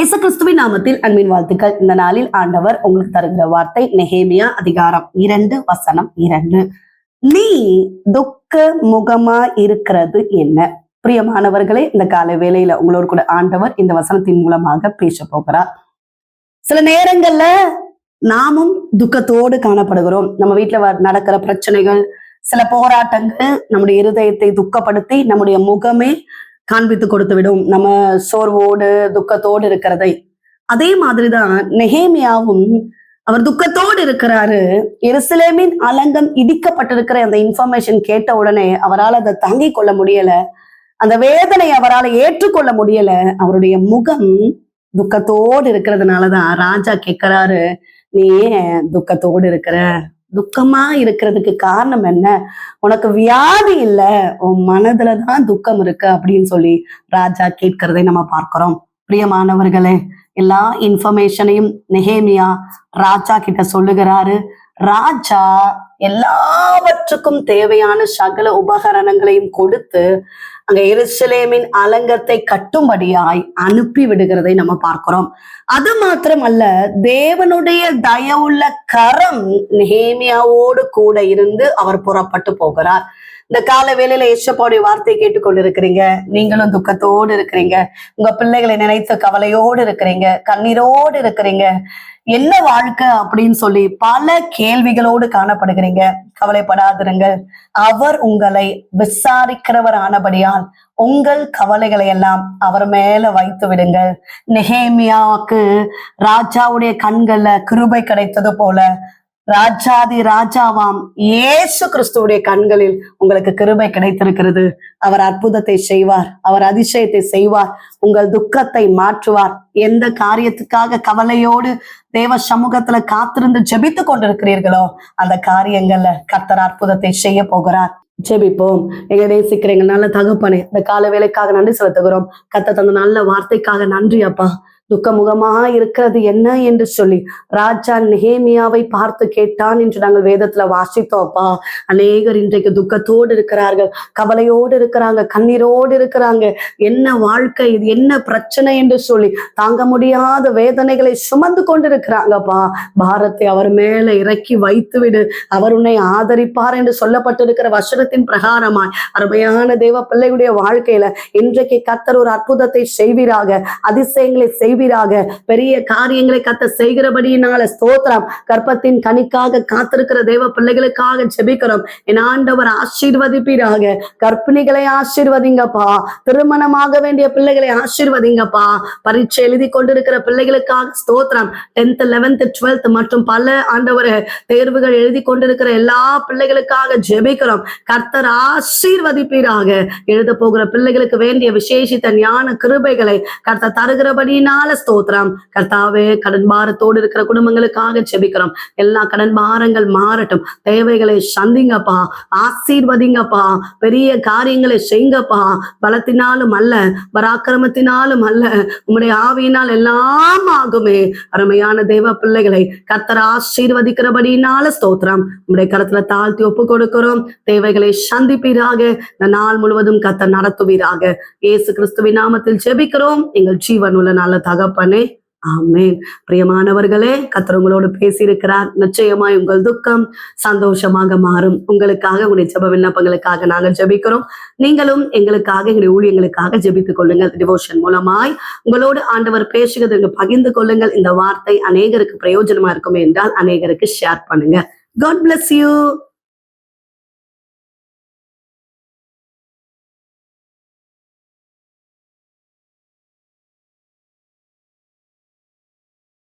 இயேசு கிறிஸ்துவின் நாமத்தில் அன்பின் வாழ்த்துக்கள். இந்த நாளில் ஆண்டவர் உங்களுக்கு தருகிற வார்த்தை நெகேமியா அதிகாரம் 2 வசனம் 2. நீ துக்க முகமா இருக்கிறது என்ன? பிரியமானவர்களே, இந்த காலை வேளையில உங்களோடு கூட ஆண்டவர் இந்த வசனத்தின் மூலமாக பேச போகிறார். சில நேரங்கள்ல நாமும் துக்கத்தோடு காணப்படுகிறோம். நம்ம வீட்டுல நடக்கிற பிரச்சனைகள், சில போராட்டங்கள் நம்முடைய இருதயத்தை துக்கப்படுத்தி நம்முடைய முகமே காண்பித்து கொடுத்து விடும், நம்ம சோர்வோடு துக்கத்தோடு இருக்கிறதை. அதே மாதிரிதான் நெகேமியாவும் அவர் துக்கத்தோடு இருக்கிறாரு. எருசலேமின் அலங்கம் இடிக்கப்பட்டிருக்கிற அந்த இன்ஃபர்மேஷன் கேட்ட உடனே அவரால் அதை தாங்கிக் கொள்ள முடியல, அந்த வேதனை அவரால் ஏற்றுக்கொள்ள முடியல. அவருடைய முகம் துக்கத்தோடு இருக்கிறதுனாலதான் ராஜா கேட்கிறாரு, நீ ஏன் துக்கத்தோடு இருக்கிற? துக்கமா இருக்கிறதுக்கு காரணம் என்ன? உனக்கு வியாதி இல்ல, உன் மனதுலதான் துக்கம் இருக்கு அப்படின்னு சொல்லி ராஜா கேட்கிறதை நம்ம பார்க்கிறோம். பிரியமானவர்களே, எல்லா இன்ஃபர்மேஷனையும் நெகேமியா ராஜா கிட்ட சொல்லுகிறாரு. ராஜா எல்லாவற்றுக்கும் தேவையான சகல உபகரணங்களையும் கொடுத்து அங்க எருசலேமின் அலங்கத்தை கட்டும்படியாய் அனுப்பி விடுகிறதை நம்ம பார்க்கிறோம். அது மாத்திரமல்ல, தேவனுடைய தயவுள்ள கரம் நெகேமியாவோடு கூட இருந்து அவர் புறப்பட்டு போகிறார். இந்த கால வேளையில ஏசப்பாவுடைய வார்த்தை கேட்டுக்கொண்டிருக்கிறீங்க. நீங்களும் துக்கத்தோடு இருக்கிறீங்க, உங்க பிள்ளைகளை நினைத்து கவலையோடு இருக்கிறீங்க, கண்ணீரோடு இருக்கிறீங்க. என்ன வாழ்க்கை அப்படின்னு சொல்லி பல கேள்விகளோடு காணப்படுகிறீங்க. கவலைப்படாதிருங்க, அவர் உங்களை விசாரிக்கிறவர் ஆனபடியால் உங்கள் கவலைகளை எல்லாம் அவர் மேல வைத்து விடுங்கள். நெகேமியாவுக்கு ராஜாவுடைய கண்கள்ல கிருபை கிடைத்தது போல ராஜாதி ராஜாவாம் இயேசு கிறிஸ்துவுடைய கண்களில் உங்களுக்கு கிருபை கிடைத்திருக்கிறது. அவர் அற்புதத்தை செய்வார், அவர் அதிசயத்தை செய்வார், உங்கள் துக்கத்தை மாற்றுவார். எந்த காரியத்துக்காக கவலையோடு தேவ சமூகத்துல காத்திருந்து ஜெபித்து கொண்டிருக்கிறீர்களோ அந்த காரியங்கள்ல கர்த்தர் அற்புதத்தை செய்ய போகிறார். ஜெபிப்போம். எங்க நேசிக்கிற எங்க நல்ல தகப்பனே, இந்த கால வேலைக்காக நன்றி செலுத்துகிறோம். கர்த்தர் தந்த நல்ல வார்த்தைக்காக நன்றி அப்பா. துக்கமுகமா இருக்கிறது என்ன என்று சொல்லி ராஜா நெகேமியாவை பார்த்து கேட்டான் என்று நாங்கள் வேதத்துல வாசித்தோம் அப்பா. அநேகர் இன்றைக்கு துக்கத்தோடு இருக்கிறார்கள், கவலையோடு இருக்கிறாங்க, கண்ணீரோடு இருக்கிறாங்க. என்ன வாழ்க்கை இது, என்ன பிரச்சனை என்று சொல்லி தாங்க முடியாத வேதனைகளை சுமந்து கொண்டிருக்கிறாங்கப்பா. பாரத்தை அவர் மேல இறக்கி வைத்து விடு, அவர் உன்னை ஆதரிப்பார் என்று சொல்லப்பட்டிருக்கிற வசனத்தின் பிரகாரமாய் அருமையான தேவ பிள்ளையுடைய வாழ்க்கையில இன்றைக்கு கர்த்தர் ஒரு அற்புதத்தை செய்வீராக, அதிசயங்களை செய்வீராக, பெரிய காரியங்களை கர்த்தர் செய்கிறபடியினால ஸ்தோத்திரம். கர்ப்பத்தின் கனிக்காக காத்திருக்கிற தேவ பிள்ளைகளுக்காக ஜெபிக்கிறோம். என் ஆண்டவர் ஆசீர்வதிப்பீராக. கர்ப்பிணிகளை ஆசீர்வதிங்கப்பா, திருமணமாக வேண்டிய பிள்ளைகளை ஆசீர்வதிங்கப்பா, பரீட்சை எழுதி கொண்டிருக்கிற பிள்ளைகளுக்காக ஸ்தோத்திரம். 10th 11th 12th மற்றும் பல ஆண்டவர் தேர்வுகள் எழுதி கொண்டிருக்கிற எல்லா பிள்ளைகளுக்காக ஜெபிக்கிறோம். கர்த்தர் ஆசீர்வதிப்பீராக. எழுத போகிற பிள்ளைகளுக்கு வேண்டிய விசேஷித்த ஞான கிருபைகளை கர்த்தர் தருகிறபடியினால ஸ்தோத்திரம். கர்த்தாவே, கடன் பாரத்தோடு இருக்கிற குடும்பங்களுக்காக ஜெபிக்கிறோம். எல்லா கடன் பாரங்கள் மாறட்டும், தேவைகளை சந்திங்கப்பா, ஆசீர்வதிங்கப்பா, பெரிய காரியங்களை செய்யுங்கப்பா. பலத்தினாலும் அல்ல, பராக்கிரமத்தினாலும் அல்ல, உம்முடைய ஆவியினால் எல்லாம் ஆகுமே. அருமையான தேவ பிள்ளைகளை கர்த்தர் ஆசீர்வதிக்கிறபடியினால ஸ்தோத்திரம். உம்முடைய கரத்துல தாழ்த்தி ஒப்பு கொடுக்கிறோம். தேவைகளை சந்திப்பீராக. இந்த நாள் முழுவதும் கர்த்தர் நடத்துவீராக. இயேசு கிறிஸ்துவின் நாமத்தில் ஜெபிக்கிறோம் எங்கள் ஜீவனுள்ள நல்ல தகப்பனே, ஆமென். பிரியமானவர்களே, கர்த்தர் உங்களோடு பேசியிருக்கிறார். நிச்சயமாய் உங்கள் துக்கம் சந்தோஷமாக மாறும். உங்களுக்காக, உங்களுடைய ஜெப விண்ணப்பங்களுக்காக நாங்கள் ஜெபிக்கிறோம். நீங்களும் எங்களுக்காக, எங்களுடைய ஊழியங்களுக்காக ஜெபித்துக் கொள்ளுங்கள். டிவோஷன் மூலமாய் உங்களோடு ஆண்டவர் பேசுகிறது பகிர்ந்து கொள்ளுங்கள். இந்த வார்த்தை அநேகருக்கு பிரயோஜனமா இருக்கும் என்றால் அநேகருக்கு ஷேர் பண்ணுங்க. God bless you.